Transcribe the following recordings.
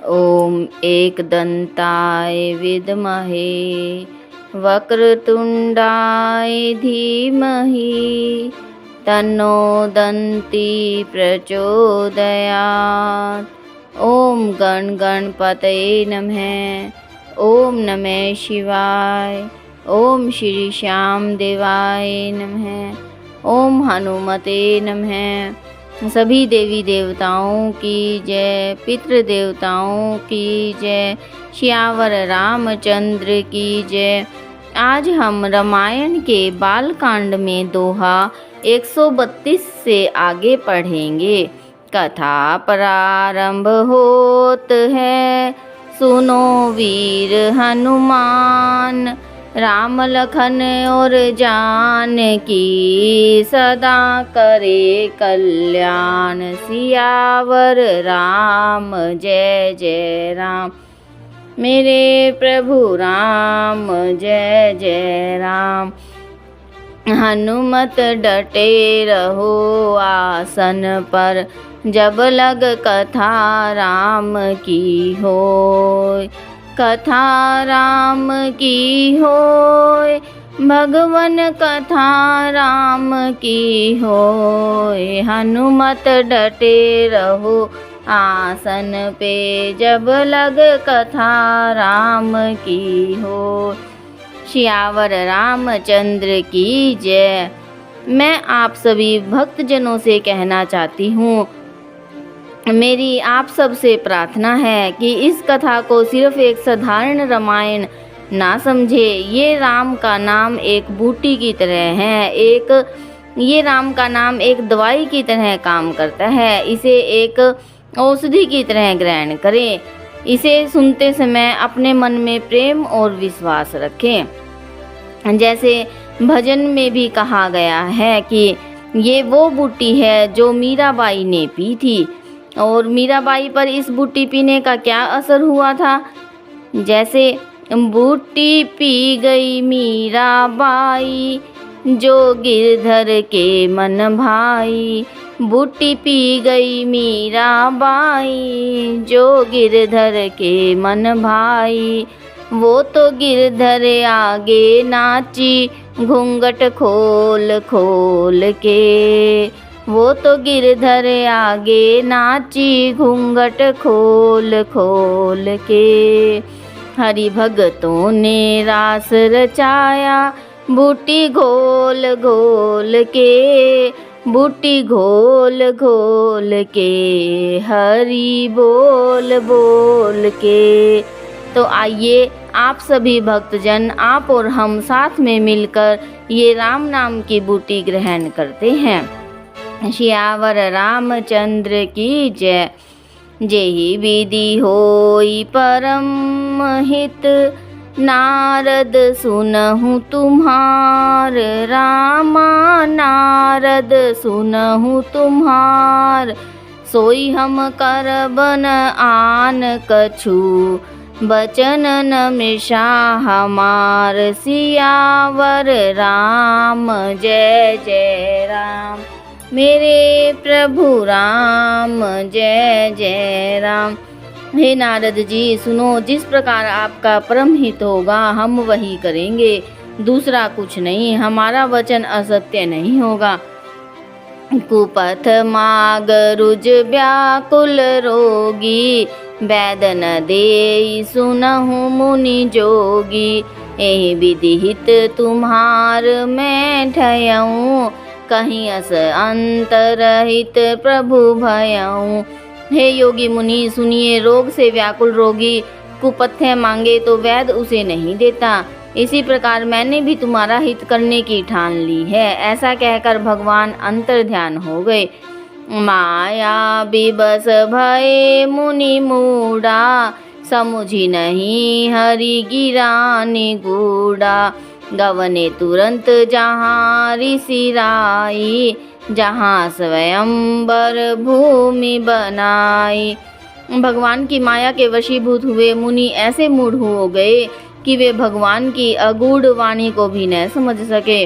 ॐ एकदन्ताय विद्महे वक्रतुण्डाय धीमहि तन्नो दन्ती प्रचोदयात्। ॐ गणपतये नमः। ॐ नमः शिवाय। ॐ श्री श्याम देवाय नमः। ॐ हनुमते नमः। सभी देवी देवताओं की जय, पितृ देवताओं की जय, श्यावर रामचंद्र की जय। आज हम रामायण के बालकांड में दोहा 132 से आगे पढ़ेंगे। कथा प्रारंभ होत है, सुनो वीर हनुमान, राम लखन और जानकी सदा करे कल्याण। सियावर राम जय जय राम, मेरे प्रभु राम जय जय राम। हनुमत डटे रहो आसन पर, जब लग कथा राम की होय। कथा राम की होय, भगवन कथा राम की होय। हनुमत डटे रहो आसन पे, जब लग कथा राम की होय। श्यावर रामचंद्र की जय। मैं आप सभी भक्तजनों से कहना चाहती हूँ, मेरी आप सब से प्रार्थना है कि इस कथा को सिर्फ एक साधारण रामायण ना समझे। ये राम का नाम एक बूटी की तरह है, ये राम का नाम एक दवाई की तरह काम करता है। इसे एक औषधि की तरह ग्रहण करें। इसे सुनते समय अपने मन में प्रेम और विश्वास रखें। जैसे भजन में भी कहा गया है कि ये वो बूटी है जो मीराबाई ने पी थी। और मीराबाई पर इस बूटी पीने का क्या असर हुआ था? जैसे बूटी पी गई मीराबाई, जो गिरधर के मन भाई। बूटी पी गई मीराबाई, जो गिरधर के मन भाई। वो तो गिरधर आगे नाची, घूंघट खोल खोल के। वो तो गिरधर आगे नाची, घूंघट खोल खोल के। हरि भगतों ने रास रचाया, बूटी घोल घोल के। बूटी घोल घोल के, हरि बोल बोल के। तो आइए आप सभी भक्तजन, आप और हम साथ में मिलकर ये राम नाम की बूटी ग्रहण करते हैं। श्यावर रामचंद्र की जय। जेहि विधि होई परम हित, नारद सुनहु तुम्हार। रामा नारद सुनहु तुम्हार, सोई हम करब न आन कछु। बचन न मिषा हमार, सियावर राम जय जय राम, मेरे प्रभु राम जय जय राम। हे नारद जी सुनो, जिस प्रकार आपका परम हित होगा हम वही करेंगे, दूसरा कुछ नहीं। हमारा वचन असत्य नहीं होगा। कुपथ माग रुज व्याकुल रोगी, वैद न देई सुनहु मुनि जोगी। एहि विधिहित तुम्हार मैं ठयऊँ, कहीं अस अंतरहित प्रभु भयऊँ। हे योगी मुनि सुनिए, रोग से व्याकुल रोगी कुपथ्य मांगे तो वैद उसे नहीं देता। इसी प्रकार मैंने भी तुम्हारा हित करने की ठान ली है। ऐसा कहकर भगवान अंतर ध्यान हो गए। माया बिबस भये मुनि मूढ़ा, समुझी नहीं हरि गिरा निगूढ़ा। गवने तुरंत जहाँ ऋषि राई, जहाँ स्वयंवर भूमि बनाई। भगवान की माया के वशीभूत हुए मुनि ऐसे मूढ़ हो गए कि वे भगवान की अगूढ़ वाणी को भी न समझ सके।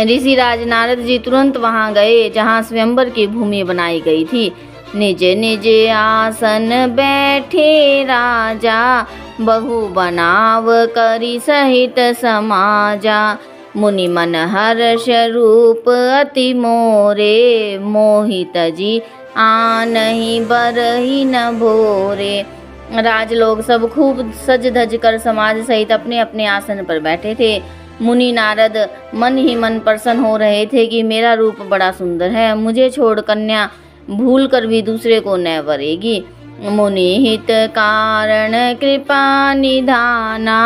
ऋषिराज नारद जी तुरंत वहां गए जहां स्वयंवर की भूमि बनाई गई थी। निज निज आसन बैठे राजा, बहु बनाव करी सहित समाजा। मुनि मन हर्ष रूप अति मोरे, मोहित जी आनहि बरहि न भोरे। राजलोग सब खूब सज धज कर समाज सहित अपने अपने आसन पर बैठे थे। मुनि नारद मन ही मन प्रसन्न हो रहे थे कि मेरा रूप बड़ा सुंदर है, मुझे छोड़ कन्या भूल कर भी दूसरे को न वरेगी। मुनि हित कारण कृपा निधाना,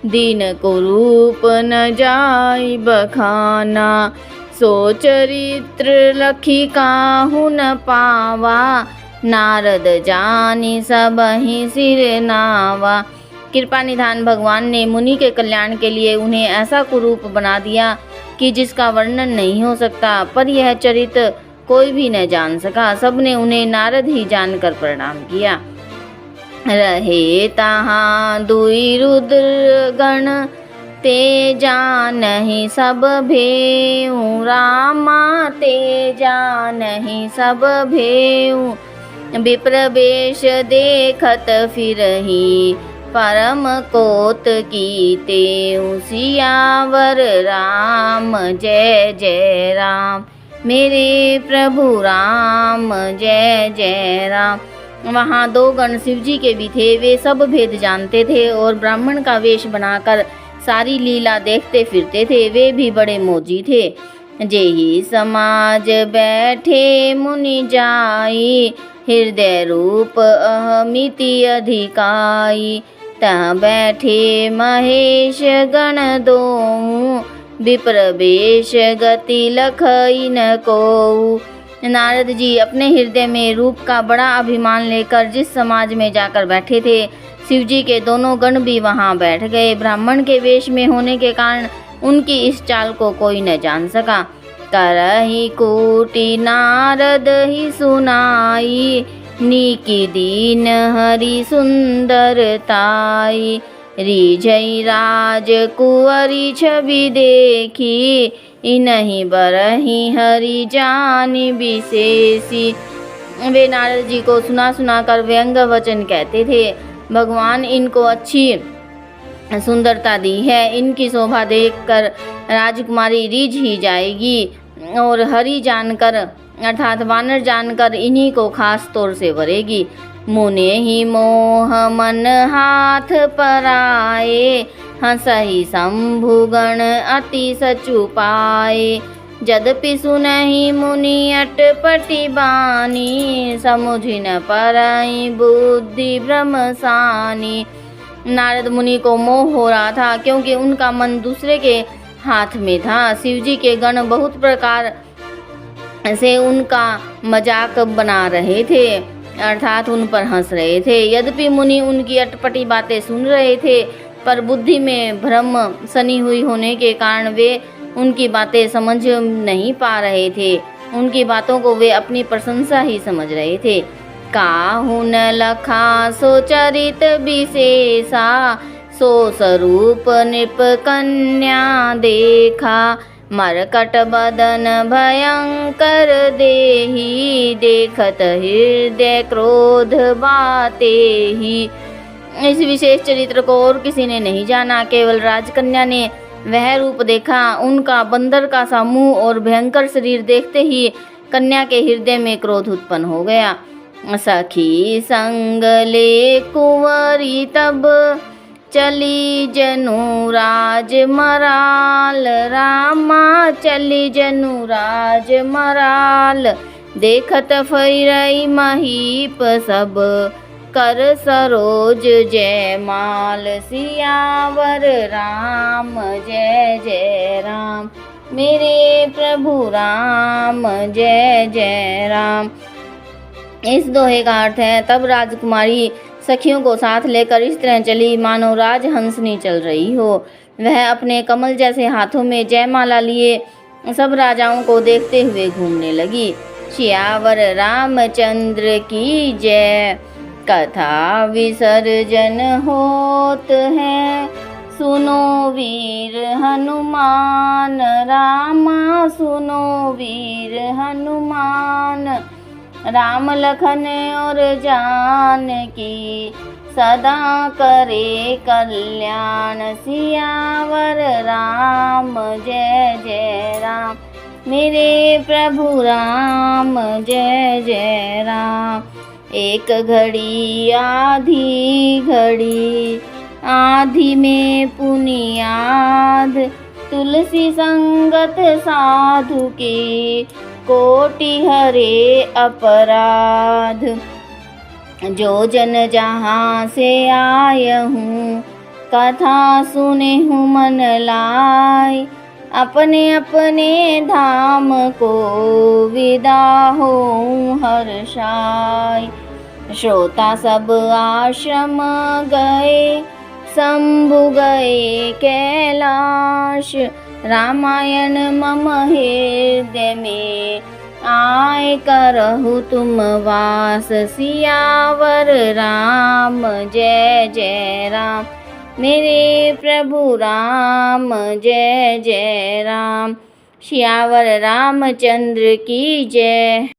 दीन को रूप न जाय बखाना। सो चरित्र लखी काहू न पावा, नारद जानी सबहि सिर नावा। कृपा निधान भगवान ने मुनि के कल्याण के लिए उन्हें ऐसा कुरूप बना दिया कि जिसका वर्णन नहीं हो सकता, पर यह चरित्र कोई भी न जान सका। सबने उन्हें नारद ही जानकर प्रणाम किया। रहे तहाँ दुई रुद्र गण, ते जानहि सब भेऊ रामा, ते जानहि सब भेऊ। विप्र वेश देखत फिरहि, परम कोत की तेऊ। सियावर राम जय जय राम, मेरे प्रभु राम जय जय राम। वहाँ दो गण शिवजी के भी थे। वे सब भेद जानते थे और ब्राह्मण का वेश बनाकर सारी लीला देखते फिरते थे। वे भी बड़े मोजी थे। जेहि समाज बैठे मुनि जाई, हृदय रूप अहमिति अधिकाई। तहाँ बैठे महेश गण दोऊ, विप्र वेश गति लखई न कोऊ। नारद जी अपने हृदय में रूप का बड़ा अभिमान लेकर जिस समाज में जाकर बैठे थे, शिवजी के दोनों गण भी वहां बैठ गए। ब्राह्मण के वेश में होने के कारण उनकी इस चाल को कोई न जान सका। करहि कोटि नारद ही सुनाई, नीकी दीन हरि सुंदरताई। रिझई राज कुंवरी छवि देखी, इनहि बरहि हरि जानि विशेषी। वे नारद जी को सुना सुना कर व्यंग वचन कहते थे। भगवान इनको अच्छी सुंदरता दी है, इनकी शोभा देखकर राजकुमारी रीझ ही जाएगी और हरि जानकर अर्थात वानर जानकर इन्हीं को खास तौर से वरेगी। मुने ही मोह मन हाथ पराए, हंसहि शंभु गण अति सचु पाए। यद्यपि सुनहि मुनि अटपटी बानी, समुझि न परई बुद्धि भ्रमसानी। नारद मुनि को मोह हो रहा था क्योंकि उनका मन दूसरे के हाथ में था। शिवजी के गण बहुत प्रकार से उनका मजाक बना रहे थे अर्थात उन पर हंस रहे थे। यद्यपि मुनि उनकी अटपटी बातें सुन रहे थे, पर बुद्धि में भ्रम सनी हुई होने के कारण वे उनकी बातें समझ नहीं पा रहे थे। उनकी बातों को वे अपनी प्रशंसा ही समझ रहे थे। काहू न लखा सो चरित विशेषा, सो स्वरूप नृप कन्या देखा। मरकट बदन भयंकर देही, देखत हृदय क्रोध बाते ही। इस विशेष चरित्र को और किसी ने नहीं जाना, केवल राजकन्या ने वह रूप देखा। उनका बंदर का सा मुंह और भयंकर शरीर देखते ही कन्या के हृदय में क्रोध उत्पन्न हो गया। सखी संग ले कुंवरी तब, चली जनु राज मराल। रामा चली जनु राज मराल, देखत फिरई महीप सब। कर सरोज जय माल, सियावर राम जय जय राम। मेरे प्रभु राम जय जय राम। इस दोहे का अर्थ है, तब राजकुमारी सखियों को साथ लेकर इस तरह चली मानो राजहंसनी चल रही हो। वह अपने कमल जैसे हाथों में जयमाला लिए सब राजाओं को देखते हुए घूमने लगी। सियावर रामचंद्र की जय। कथा विसर्जन होत है, सुनो वीर हनुमान। रामा सुनो वीर हनुमान। राम लखन और जानकी सदा करे कल्याण। सियावर राम जय जय राम, मेरे प्रभु राम जय जय राम। एक घड़ी आधी घड़ी, आधी में पुनियाद, तुलसी संगत साधु की कोटि हरे अपराध। जो जन जहाँ से आय हूँ, कथा सुने हूँ मन लाय, अपने अपने धाम को विदा होऊं हर्षाय। श्रोता सब आश्रम गए, शंभु गए कैलाश, रामायण मम हृदय में आए करहु तुम वास। सियावर राम जय जय राम, मेरे प्रभु राम जय जय राम। सियावर रामचंद्र की जय।